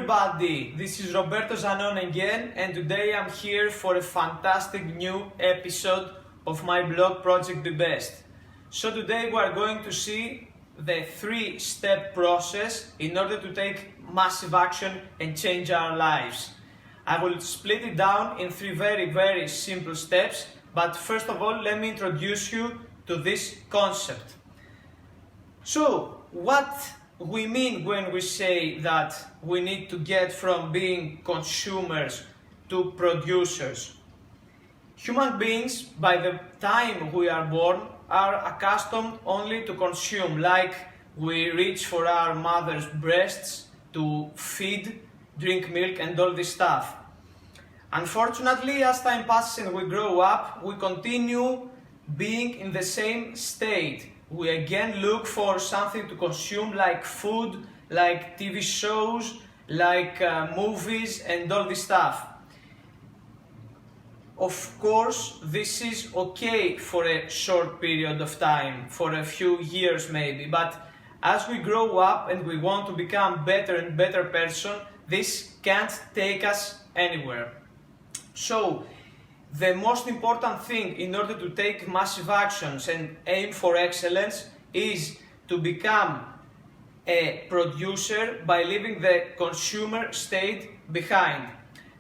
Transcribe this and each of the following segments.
everybody, this is Roberto Zanon again, and today I'm here for a fantastic new episode of my blog Project Be Best. So today we are going to see the 3-step process in order to take massive action and change our lives. I will split it down in 3 very simple steps, but first of all let me introduce you to this concept. So what we mean when we say that we need to get from being consumers to producers. Human beings, by the time we are born, are accustomed only to consume, like we reach for our mother's breasts to feed, drink milk and all this stuff. Unfortunately, as time passes and we grow up, we continue being in the same state. We again look for something to consume, like food, like TV shows, like movies and all this stuff. Of course, this is okay for a short period of time, for a few years maybe, but as we grow up and we want to become better and better person, this can't take us anywhere. So, the most important thing in order to take massive actions and aim for excellence is to become a producer by leaving the consumer state behind.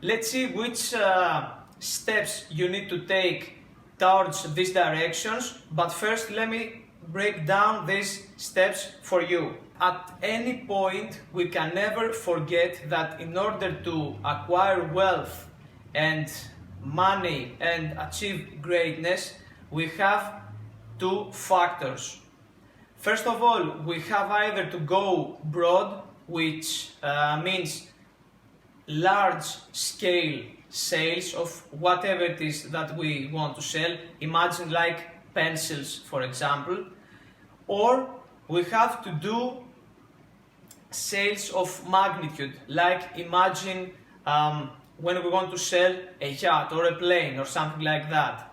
Let's see which steps you need to take towards these directions, but first let me break down these steps for you. At any point, we can never forget that in order to acquire wealth and money and achieve greatness, we have 2 factors. First of all, we have either to go broad, which means large scale sales of whatever it is that we want to sell. Imagine like pencils, for example. Or we have to do sales of magnitude, like imagine when we want to sell a yacht or a plane or something like that.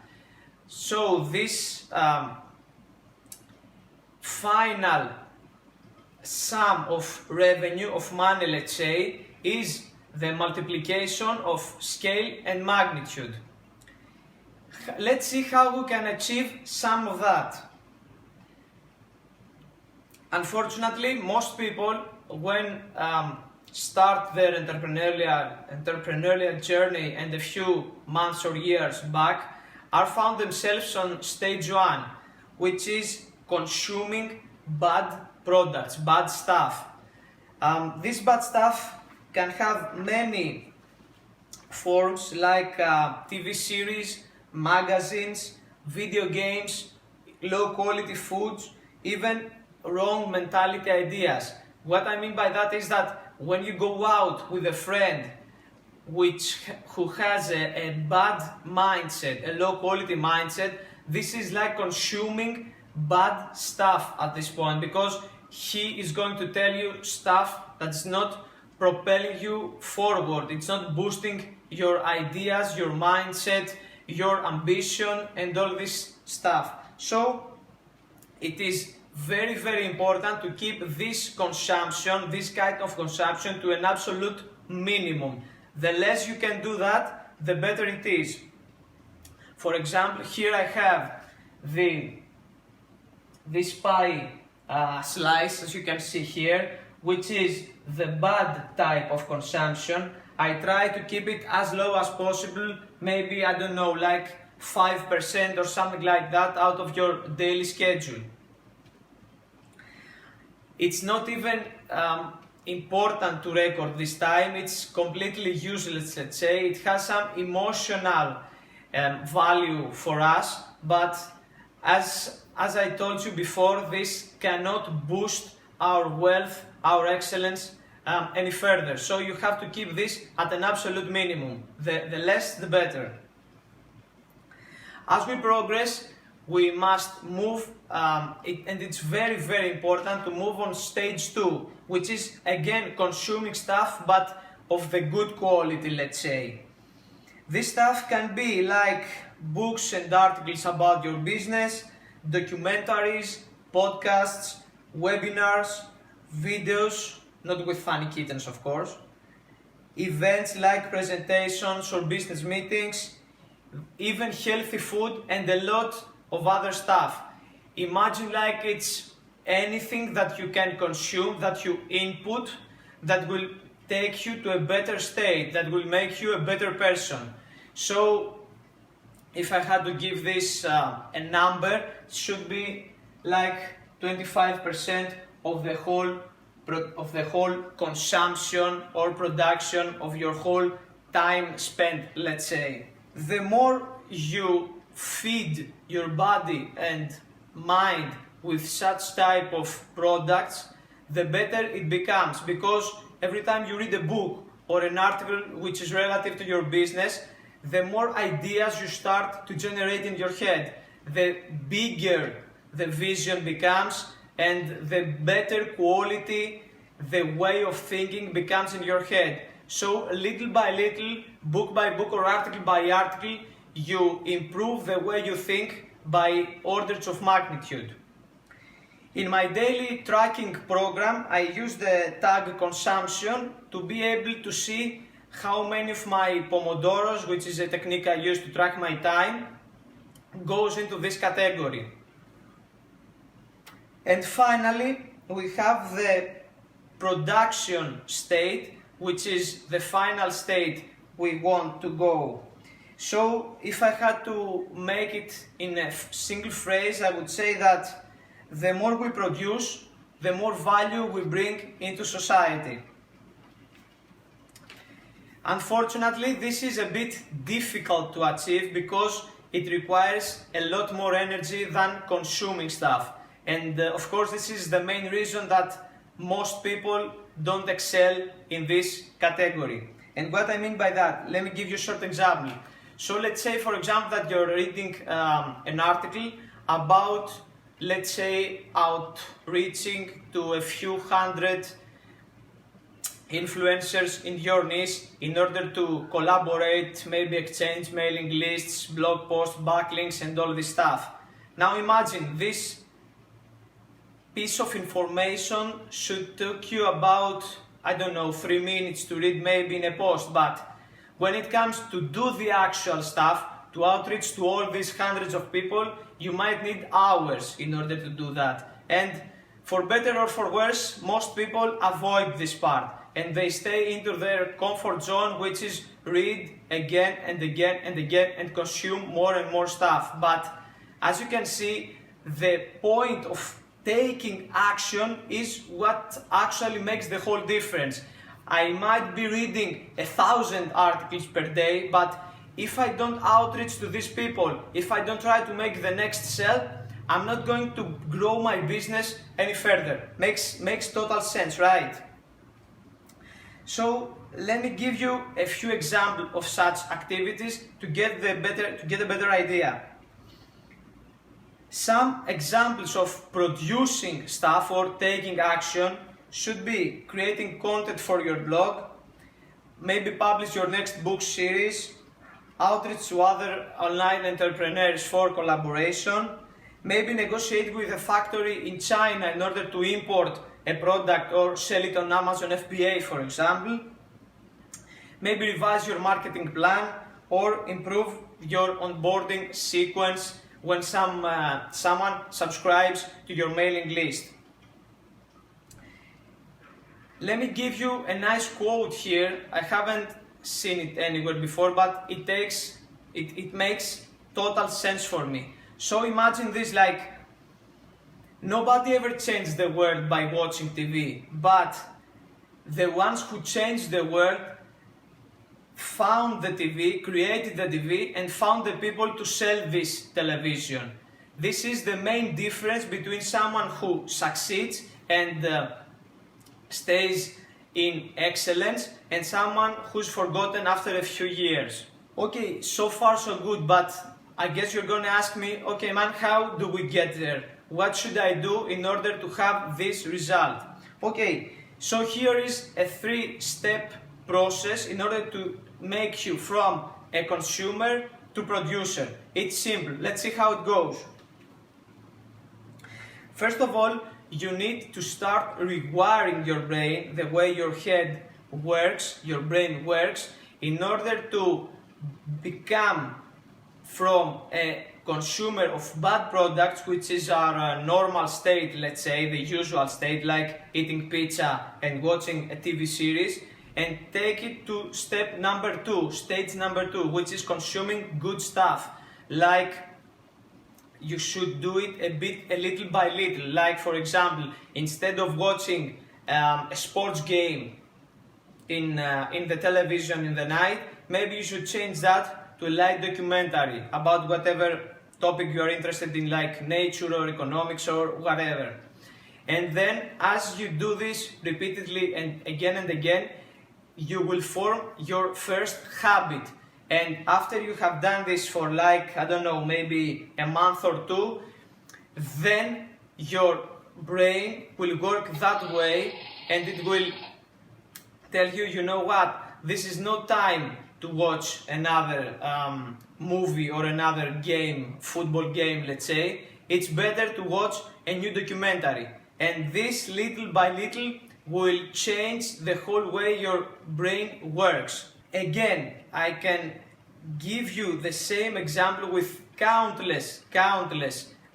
So this final sum of revenue, of money, let's say, is the multiplication of scale and magnitude. Let's see how we can achieve some of that. Unfortunately, most people, when start their entrepreneurial journey and a few months or years back, are found themselves on stage 1, which is consuming bad products, bad stuff. This bad stuff can have many forms, like TV series, magazines, video games, low quality foods, even wrong mentality ideas. What I mean by that is that when you go out with a friend who has a bad mindset, a low quality mindset, this is like consuming bad stuff at this point, because he is going to tell you stuff that's not propelling you forward. It's not boosting your ideas, your mindset, your ambition and all this stuff. So it is very important to keep this consumption, this kind of consumption, to an absolute minimum. The less you can do that, the better it is. For example, here I have this pie slice, as you can see here, which is the bad type of consumption. I try to keep it as low as possible, maybe, I don't know, like 5% or something like that out of your daily schedule. It's not even important to record this time, it's completely useless, let's say. It has some emotional value for us, but as I told you before, this cannot boost our wealth, our excellence any further. So you have to keep this at an absolute minimum. The less, the better. As we progress, we must move, and it's very important to move on stage 2, which is again consuming stuff, but of the good quality, let's say. This stuff can be like books and articles about your business, documentaries, podcasts, webinars, videos, not with funny kittens of course, events like presentations or business meetings, even healthy food and a lot of other stuff. Imagine like it's anything that you can consume, that you input, that will take you to a better state, that will make you a better person. So if I had to give this a number, it should be like 25% of the whole consumption or production of your whole time spent, let's say. The more you feed your body and mind with such type of products, the better it becomes, because every time you read a book or an article which is relative to your business, the more ideas you start to generate in your head, the bigger the vision becomes and the better quality the way of thinking becomes in your head. So little by little, book by book or article by article, you improve the way you think by orders of magnitude. In my daily tracking program, I use the tag consumption to be able to see how many of my pomodoros, which is a technique I use to track my time, goes into this category. And finally, we have the production state, which is the final state we want to go. So if I had to make it in a single phrase, I would say that the more we produce, the more value we bring into society. Unfortunately, this is a bit difficult to achieve because it requires a lot more energy than consuming stuff. And of course, this is the main reason that most people don't excel in this category. And what I mean by that, let me give you a short example. So let's say, for example, that you're reading an article about, let's say, outreaching to a few hundred influencers in your niche in order to collaborate, maybe exchange mailing lists, blog posts, backlinks and all this stuff. Now imagine this piece of information should take you about, I don't know, 3 minutes to read maybe in a post, but when it comes to do the actual stuff, to outreach to all these hundreds of people, you might need hours in order to do that. And for better or for worse, most people avoid this part and they stay into their comfort zone, which is read again and again and again and consume more and more stuff. But as you can see, the point of taking action is what actually makes the whole difference. I might be reading 1,000 articles per day, but if I don't outreach to these people, if I don't try to make the next sale, I'm not going to grow my business any further. Makes total sense, right? So let me give you a few examples of such activities to get a better idea. Some examples of producing stuff or taking action should be creating content for your blog, maybe publish your next book series, outreach to other online entrepreneurs for collaboration, maybe negotiate with a factory in China in order to import a product or sell it on Amazon FBA, for example, maybe revise your marketing plan or improve your onboarding sequence when someone subscribes to your mailing list. Let me give you a nice quote here. I haven't seen it anywhere before, but it makes total sense for me. So imagine this, like, nobody ever changed the world by watching TV, but the ones who changed the world found the TV, created the TV, and found the people to sell this television. This is the main difference between someone who succeeds and stays in excellence and someone who's forgotten after a few years. Okay, so far so good, but I guess you're gonna ask me, okay man, how do we get there? What should I do in order to have this result? Okay, so here is a 3-step process in order to make you from a consumer to producer. It's simple. Let's see how it goes. First of all, you need to start rewiring your brain the way your head works, your brain works, in order to become from a consumer of bad products, which is our normal state, let's say, the usual state, like eating pizza and watching a TV series, and take it to step number 2, stage number 2, which is consuming good stuff. Like, you should do it a little by little. Like, for example, instead of watching a sports game in the television in the night, maybe you should change that to a light documentary about whatever topic you are interested in, like nature or economics or whatever. And then, as you do this repeatedly and again, you will form your first habit. And after you have done this for, like, I don't know, maybe a month or 2, then your brain will work that way, and it will tell you, you know what, this is no time to watch another movie or another game, football game, let's say. It's better to watch a new documentary. And this, little by little, will change the whole way your brain works. Again, I can give you the same example with countless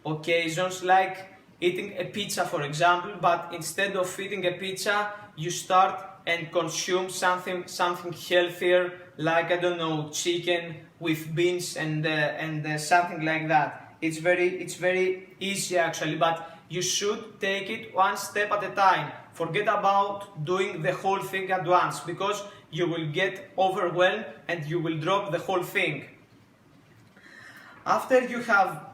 occasions, like eating a pizza, for example, but instead of eating a pizza, you start and consume something healthier, like, I don't know, chicken with beans and something like that. It's very easy actually, but you should take it one step at a time. Forget about doing the whole thing at once, because you will get overwhelmed and you will drop the whole thing. After you have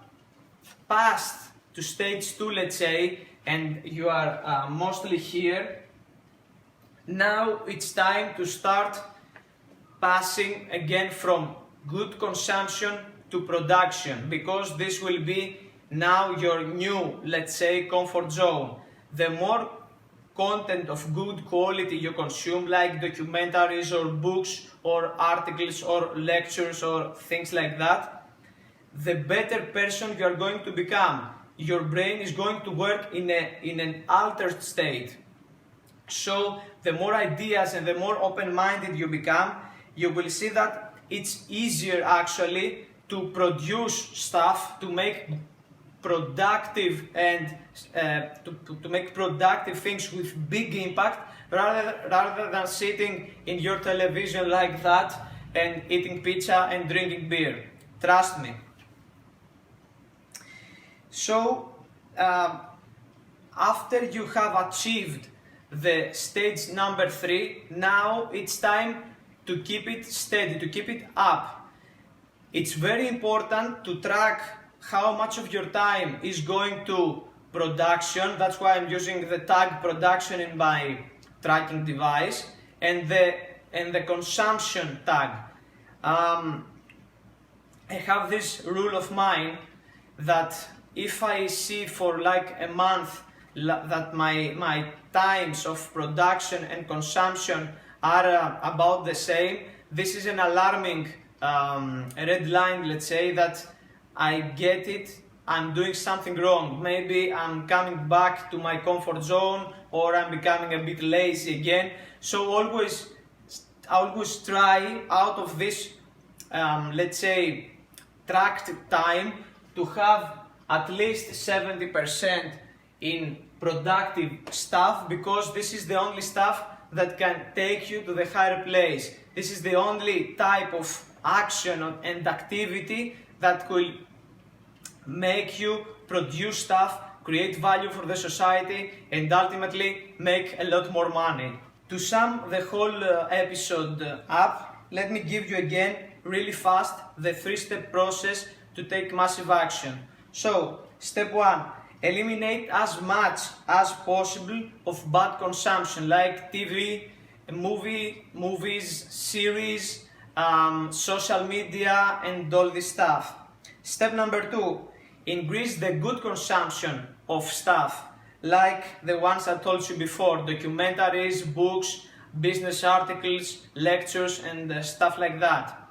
passed to stage 2, let's say, and you are mostly here, now it's time to start passing again from good consumption to production, because this will be now your new, let's say, comfort zone. The more content of good quality you consume, like documentaries or books or articles or lectures or things like that, the better person you are going to become. Your brain is going to work in an altered state. So the more ideas and the more open-minded you become, you will see that it's easier actually to produce stuff, to make productive and to make productive things with big impact, rather than sitting in your television like that and eating pizza and drinking beer. Trust me. So after you have achieved the stage number 3, now it's time to keep it steady, to keep it up. It's very important to track how much of your time is going to production. That's why I'm using the tag production in my tracking device, and the consumption tag. I have this rule of mine that if I see for like a month that my times of production and consumption are about the same, this is an alarming red line, let's say, that I get it, I'm doing something wrong. Maybe I'm coming back to my comfort zone, or I'm becoming a bit lazy again. So always try out of this, let's say, tracked time to have at least 70% in productive stuff, because this is the only stuff that can take you to the higher place. This is the only type of action and activity that will make you produce stuff, create value for the society, and ultimately make a lot more money. To sum the whole episode up, let me give you again, really fast, the 3-step process to take massive action. So, step 1, eliminate as much as possible of bad consumption, like TV, movies, series, social media, and all this stuff. Step number 2, increase the good consumption of stuff, like the ones I told you before, documentaries, books, business articles, lectures, and stuff like that.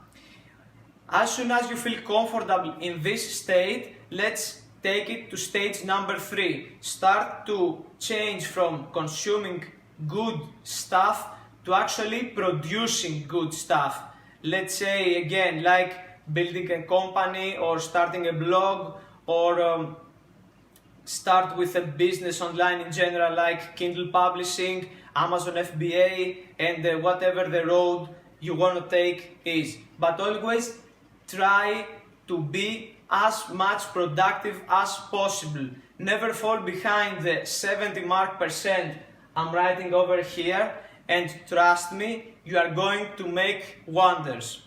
As soon as you feel comfortable in this state, let's take it to stage number 3. Start to change from consuming good stuff to actually producing good stuff. Let's say again, like building a company or starting a blog, or start with a business online in general, like Kindle publishing, Amazon FBA, and whatever the road you want to take is. But always try to be as much productive as possible. Never fall behind the 70% I'm writing over here, and trust me, you are going to make wonders.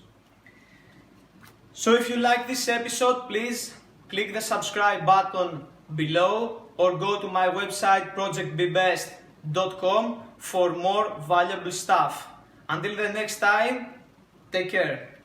So if you like this episode, please click the subscribe button below or go to my website projectbebest.com for more valuable stuff. Until the next time, take care.